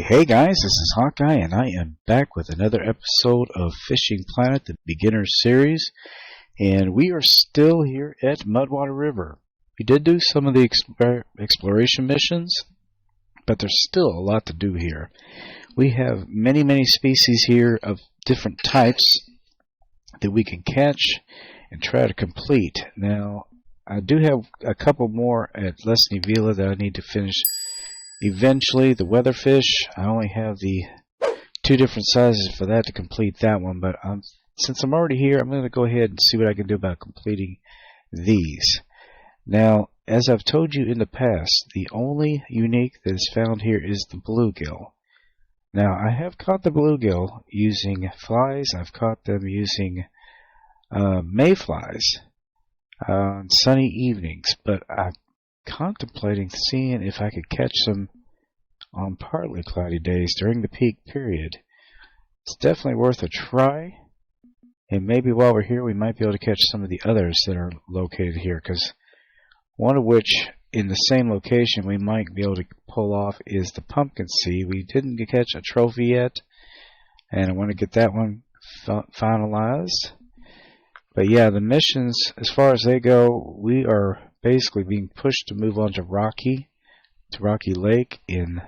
Hey guys, this is Hawkeye and I am back with another episode of Fishing Planet, the Beginner Series, and we are still here at Mudwater River. We did do some of the exploration missions, but there's still a lot to do here. We have many species here of different types that we can catch and try to complete. Now, I do have a couple more at Lesney Vila that I need to finish. Eventually, the weatherfish, I only have the two different sizes for that to complete that one, but since I'm already here, I'm going to go ahead and see what I can do about completing these. Now, as I've told you in the past, the only unique that is found here is the bluegill. Now, I have caught the bluegill using flies. I've caught them using mayflies on sunny evenings, but I'm contemplating seeing if I could catch them on partly cloudy days during the peak period. It's definitely worth a try, and maybe while we're here we might be able to catch some of the others that are located here, because one of which in the same location we might be able to pull off is the pumpkin sea. We didn't catch a trophy yet, and I want to get that one finalized. But yeah, the missions, as far as they go, we are basically being pushed to move on to Rocky Lake in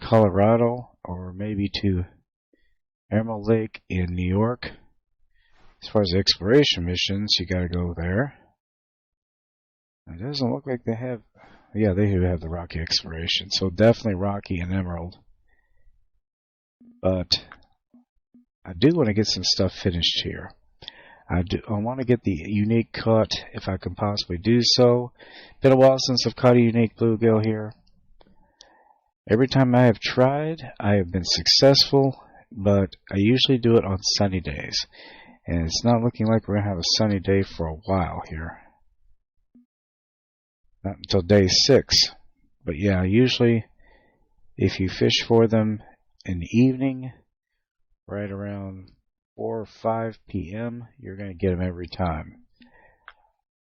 Colorado, or maybe to Emerald Lake in New York. As far as the exploration missions, you gotta go there. It doesn't look like they have, yeah, they do have the Rocky exploration, so definitely Rocky and Emerald. But I do want to get some stuff finished here. I want to get the unique caught if I can possibly do so. Been a while since I've caught a unique bluegill here. Every time I have tried, I have been successful, but I usually do it on sunny days. And it's not looking like we're going to have a sunny day for a while here. Not until day 6. But yeah, usually if you fish for them in the evening, right around 4 or 5 p.m., you're going to get them every time.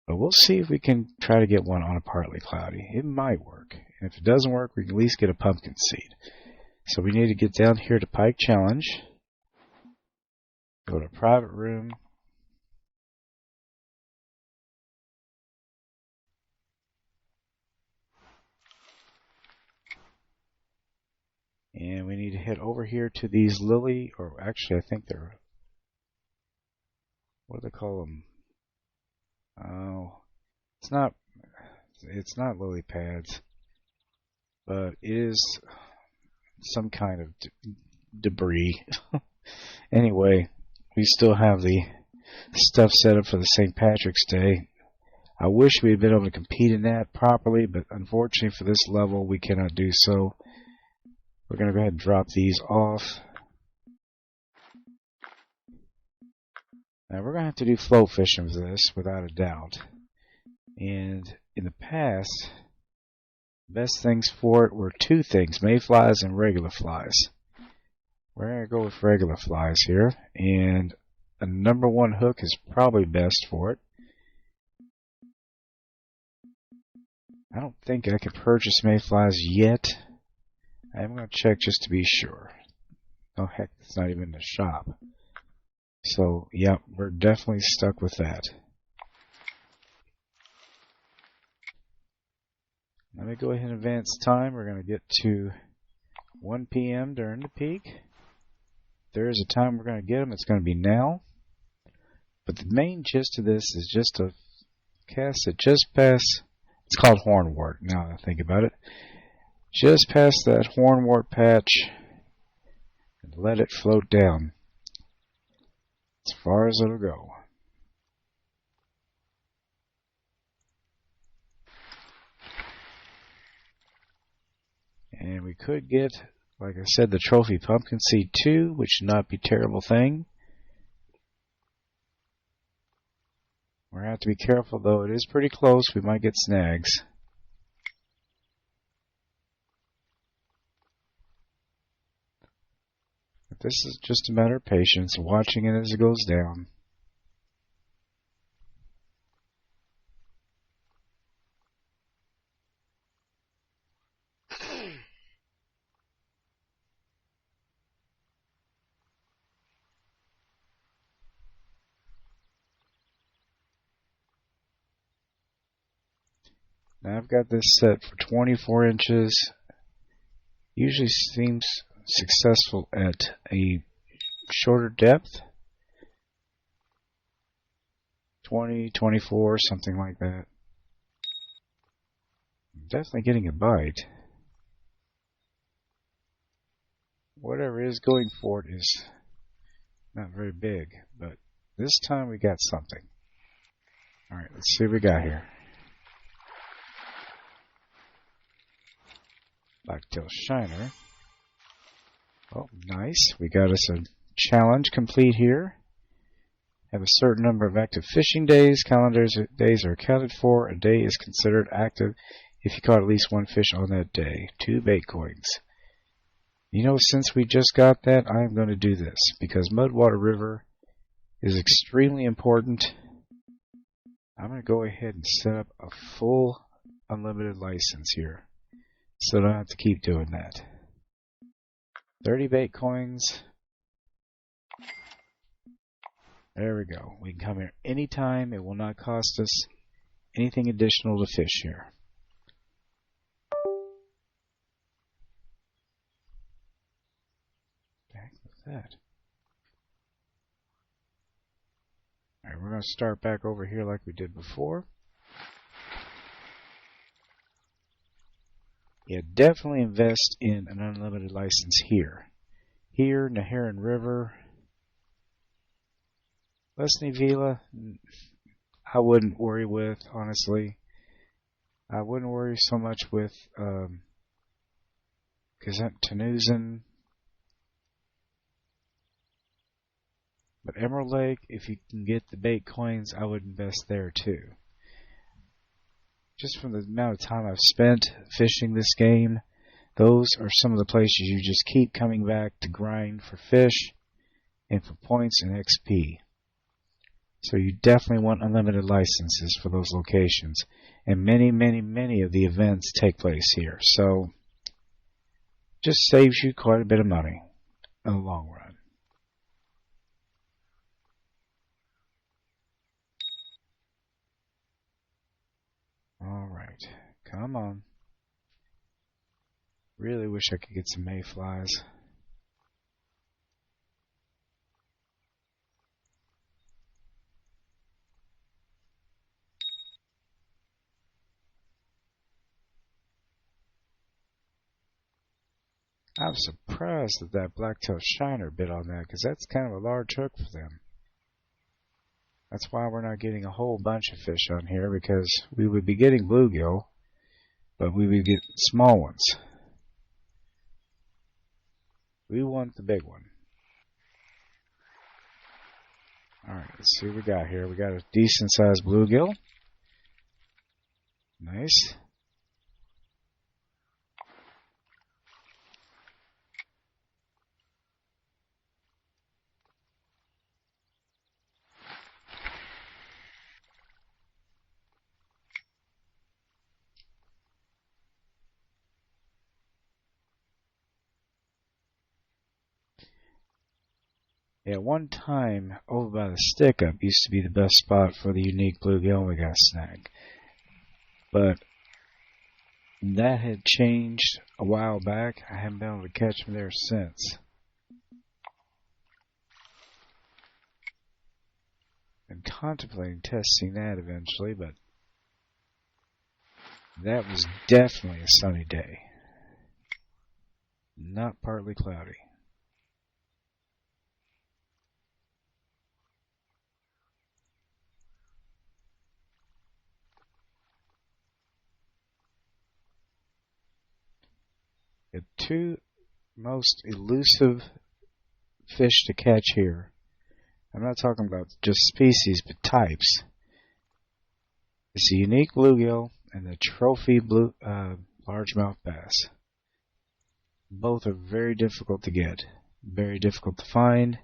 But we'll see if we can try to get one on a partly cloudy. It might work. And if it doesn't work, we can at least get a pumpkin seed. So we need to get down here to Pike Challenge. Go to private room. And we need to head over here to these lily, or actually I think they're, what do they call them? Oh, it's not lily pads, but it is some kind of debris. Anyway, we still have the stuff set up for the St. Patrick's Day. I wish we had been able to compete in that properly, but unfortunately for this level we cannot do so. We're going to go ahead and drop these off. Now we're going to have to do float fishing for this, without a doubt. And in the past, best things for it were two things, mayflies and regular flies. We're going to go with regular flies here, and a number 1 hook is probably best for it. I don't think I can purchase mayflies yet. I'm going to check just to be sure. Oh heck, it's not even in the shop. So, yeah, we're definitely stuck with that. Let me go ahead and advance time. We're going to get to 1 p.m. during the peak. If there is a time we're going to get them, it's going to be now. But the main gist of this is just to cast it just past, it's called hornwort now that I think about it. Just past that hornwort patch, and let it float down as far as it'll go. And we could get, like I said, the trophy pumpkin seed too, which should not be a terrible thing. We're going to have to be careful though, it is pretty close, we might get snags. But this is just a matter of patience, watching it as it goes down. Now I've got this set for 24 inches. Usually seems successful at a shorter depth. 20, 24, something like that. I'm definitely getting a bite. Whatever is going for it is not very big, but this time we got something. Alright, let's see what we got here. Blacktail Shiner. Oh, nice. We got us a challenge complete here. Have a certain number of active fishing days. Calendar days are accounted for. A day is considered active if you caught at least one fish on that day. 2 bait coins. You know, since we just got that, I'm going to do this because Mudwater River is extremely important. I'm going to go ahead and set up a full unlimited license here. So I don't have to keep doing that. 30 bait coins. There we go. We can come here anytime. It will not cost us anything additional to fish here. What the heck was that? Alright, we're going to start back over here like we did before. Yeah, definitely invest in an unlimited license here. Here, Naharan River. Lesney Vila, I wouldn't worry with, honestly. I wouldn't worry so much with Tanuzen. But Emerald Lake, if you can get the bait coins, I would invest there too. Just from the amount of time I've spent fishing this game, those are some of the places you just keep coming back to grind for fish and for points and XP. So you definitely want unlimited licenses for those locations. And many, many, many of the events take place here. So just saves you quite a bit of money in the long run. Alright, come on. Really wish I could get some mayflies. I'm surprised that that blacktail shiner bit on that, because that's kind of a large hook for them. That's why we're not getting a whole bunch of fish on here, because we would be getting bluegill, but we would get small ones. We want the big one. Alright, let's see what we got here. We got a decent sized bluegill. Nice. At one time, over by the stick up used to be the best spot for the unique bluegill we got snagged. But that had changed a while back. I haven't been able to catch them there since. I'm contemplating testing that eventually, but that was definitely a sunny day. Not partly cloudy. The two most elusive fish to catch here. I'm not talking about just species, but types. It's the unique bluegill and the trophy largemouth bass. Both are very difficult to get, very difficult to find,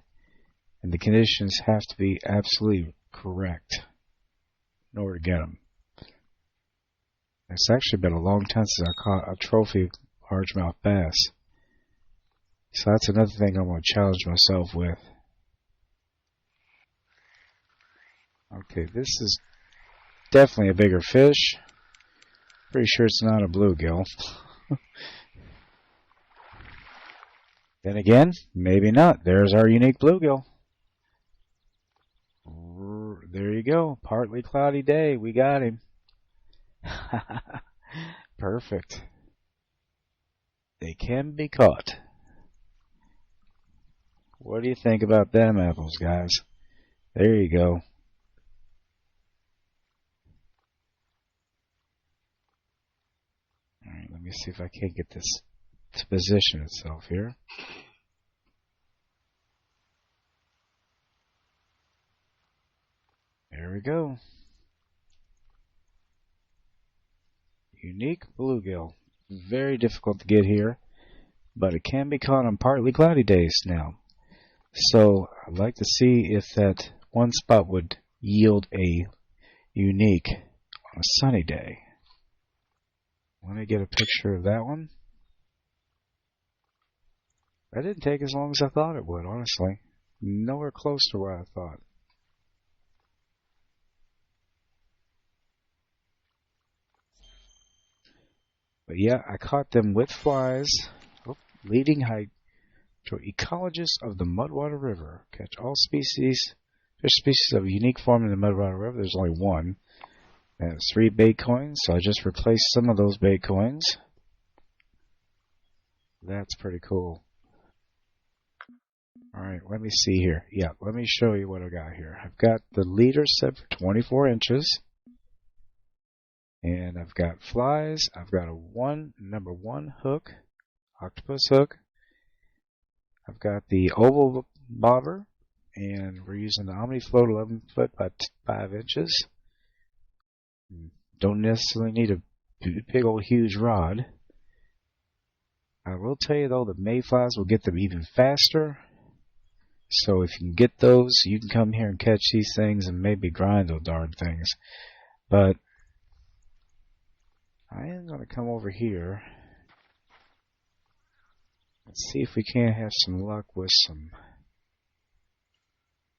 and the conditions have to be absolutely correct in order to get them. It's actually been a long time since I caught a trophy largemouth bass. So that's another thing I'm going to challenge myself with. Okay, this is definitely a bigger fish. Pretty sure it's not a bluegill. Then again, maybe not. There's our unique bluegill. There you go. Partly cloudy day. We got him. Perfect. They can be caught. What do you think about them apples, guys? There you go. Alright, let me see if I can't get this to position itself here. There we go. Unique bluegill. Very difficult to get here, but it can be caught on partly cloudy days now. So I'd like to see if that one spot would yield a unique on a sunny day. Let me get a picture of that one. That didn't take as long as I thought it would, honestly. Nowhere close to what I thought. But yeah, I caught them with flies. Oh, leading height to ecologists of the Mudwater River. Catch all species, fish species of unique form in the Mudwater River. There's only one. And it's 3 bait coins, so I just replaced some of those bait coins. That's pretty cool. Alright, let me see here. Yeah, let me show you what I got here. I've got the leader set for 24 inches. And I've got flies. I've got a number 1 hook, octopus hook. I've got the oval bobber, and we're using the Omni Float 11 foot by 5 inches. Don't necessarily need a big old huge rod. I will tell you though, the mayflies will get them even faster. So if you can get those, you can come here and catch these things and maybe grind those darn things. But I am going to come over here. Let's see if we can't have some luck with some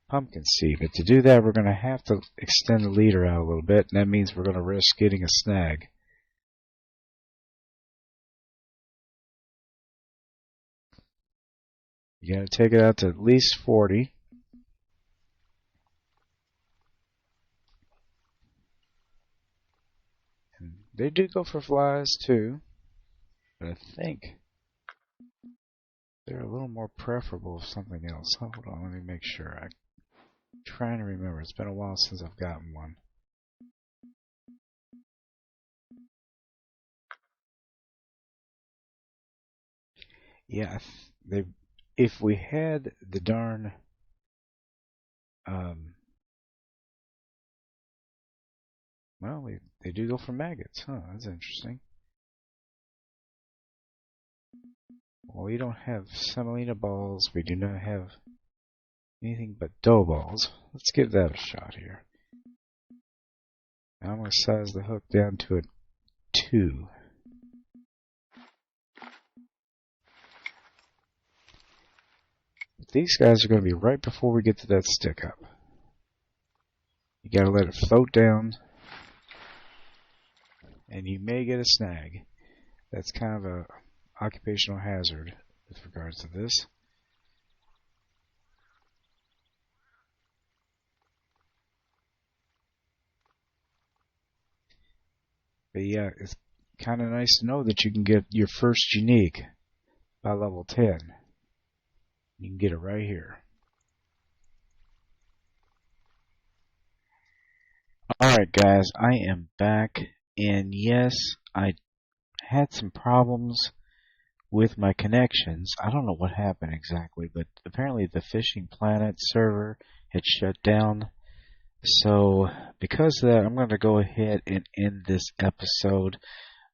pumpkin seed. But to do that, we're going to have to extend the leader out a little bit, and that means we're going to risk getting a snag. You got to take it out to at least 40. And they do go for flies too, but I think they're a little more preferable of something else. Hold on, let me make sure. I'm trying to remember. It's been a while since I've gotten one. Yeah, if we had the darn well, they do go for maggots, huh? That's interesting. Well, we don't have semolina balls. We do not have anything but dough balls. Let's give that a shot here. Now I'm going to size the hook down to a 2. These guys are going to be right before we get to that stick up. You got to let it float down, and you may get a snag. That's kind of a occupational hazard with regards to this. But yeah, it's kind of nice to know that you can get your first unique by level 10. You can get it right here. Alright guys, I am back, and yes, I had some problems with my connections. I don't know what happened exactly, but apparently the Fishing Planet server had shut down. So because of that, I'm going to go ahead and end this episode.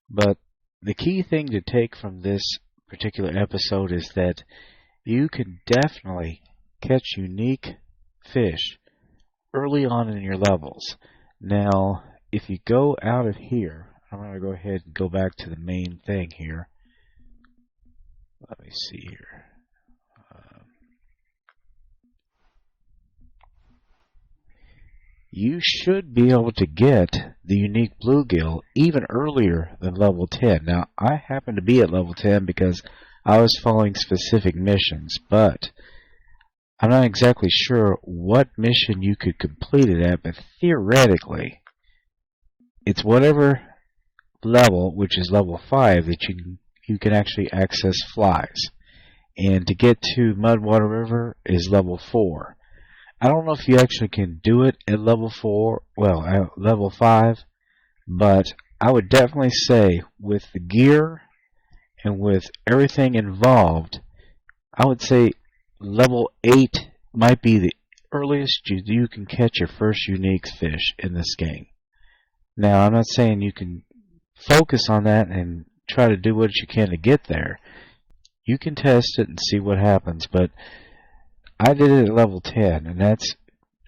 But the key thing to take from this particular episode is that you can definitely catch unique fish early on in your levels. Now, if you go out of here, I'm going to go ahead and go back to the main thing here. Let me see here. You should be able to get the Unique Bluegill even earlier than level 10. Now, I happen to be at level 10 because I was following specific missions, but I'm not exactly sure what mission you could complete it at, but theoretically, it's whatever level, which is level 5, that you can actually access flies. And to get to Mudwater River is level 4. I don't know if you actually can do it at level 4, well, at level 5, but I would definitely say with the gear and with everything involved, I would say level 8 might be the earliest you can catch your first unique fish in this game. Now, I'm not saying you can focus on that and try to do what you can to get there. You can test it and see what happens, but I did it at level 10, and that's,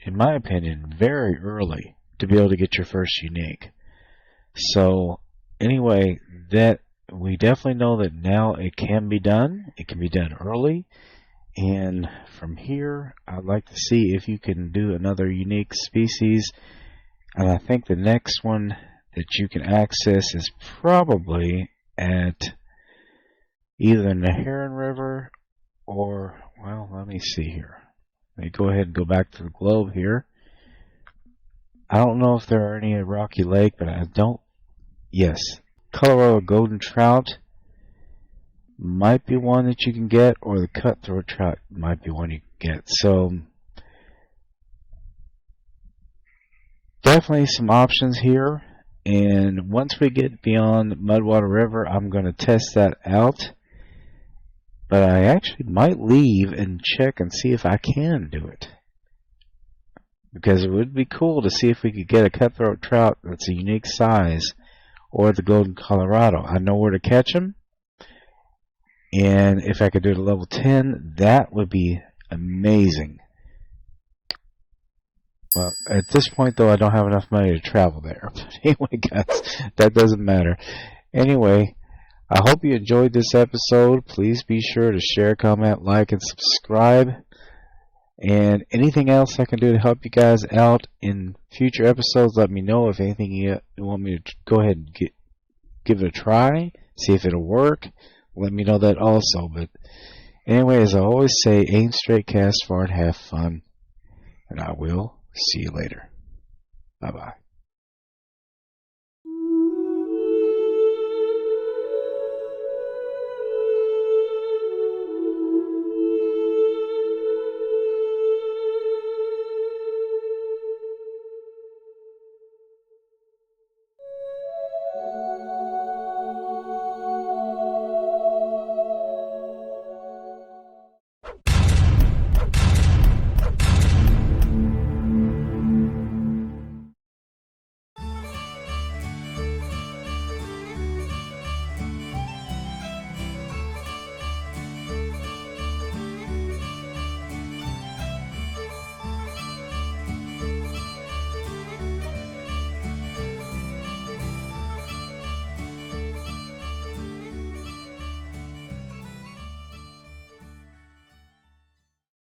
in my opinion, very early to be able to get your first unique. So, anyway, that we definitely know that now it can be done. It can be done early, and from here, I'd like to see if you can do another unique species, and I think the next one that you can access is probably at either in the Heron River or, well, let me see here. Let me go ahead and go back to the globe here. I don't know if there are any at Rocky Lake, but I don't. Yes, Colorado golden trout might be one that you can get, or the cutthroat trout might be one you can get. So definitely some options here. And once we get beyond Mudwater River, I'm going to test that out. But I actually might leave and check and see if I can do it. Because it would be cool to see if we could get a cutthroat trout that's a unique size, or the golden Colorado. I know where to catch them. And if I could do it at level 10, that would be amazing. Well, at this point, though, I don't have enough money to travel there. But anyway, guys, that doesn't matter. Anyway, I hope you enjoyed this episode. Please be sure to share, comment, like, and subscribe. And anything else I can do to help you guys out in future episodes, let me know. If anything you want me to go ahead and give it a try, see if it'll work, let me know that also. But anyway, as I always say, aim straight, cast far, and have fun. And I will see you later. Bye-bye.